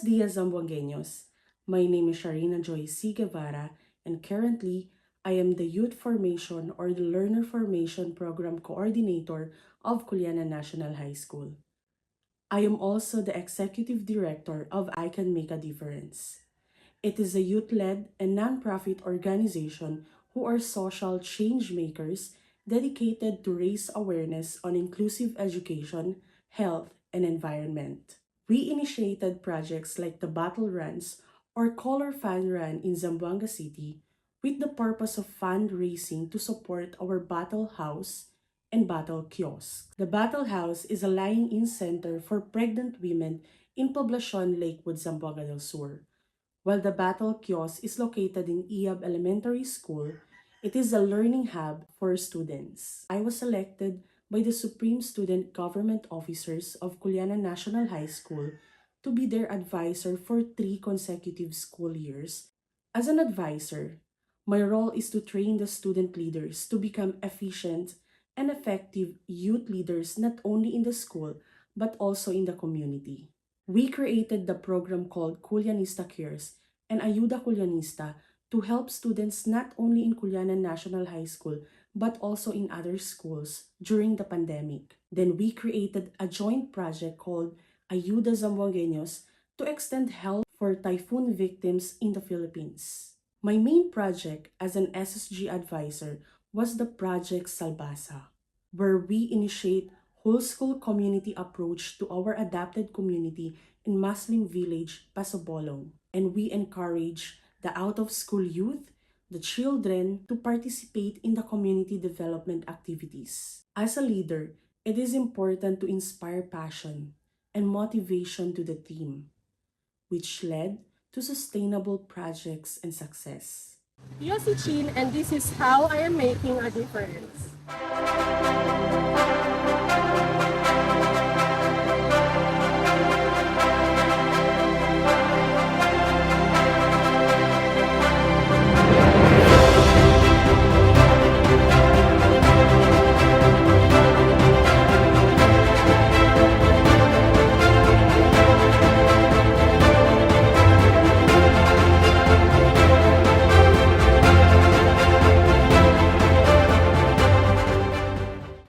dias, Zamboangueños. My name is Zsarina Guevarra, and currently, I am the Youth Formation or the Learner Formation Program Coordinator of Culiana National High School. I am also the Executive Director of I Can Make a Difference. It is a youth-led and non-profit organization who are social change makers dedicated to raise awareness on inclusive education, health, and environment. We initiated projects like the Battle Runs or Color Fun Run in Zamboanga City with the purpose of fundraising to support our Battle House and Battle Kiosk. The Battle House is a lying-in center for pregnant women in Poblacion, Lakewood, Zamboanga del Sur. While the Battle Kiosk is located in Iab Elementary School, it is a learning hub for students. I was selected by the Supreme Student Government Officers of Culiana National High School to be their advisor for 3 consecutive school years. As an advisor, my role is to train the student leaders to become efficient and effective youth leaders not only in the school but also in the community. We created the program called Culianista Cares and Ayuda Culianista to help students not only in Culiana National High School but also in other schools during the pandemic. Then we created a joint project called Ayuda Zamboangueños to extend help for typhoon victims in the Philippines. My main project as an SSG advisor was the Project Salbasa, where we initiate whole school community approach to our adapted community in Muslim village, Pasobolong, and we encourage the out-of-school youth, the children, to participate in the community development activities. As a leader, it is important to inspire passion and motivation to the team, which led to sustainable projects and success. Yossi Chin, and this is how I am making a difference.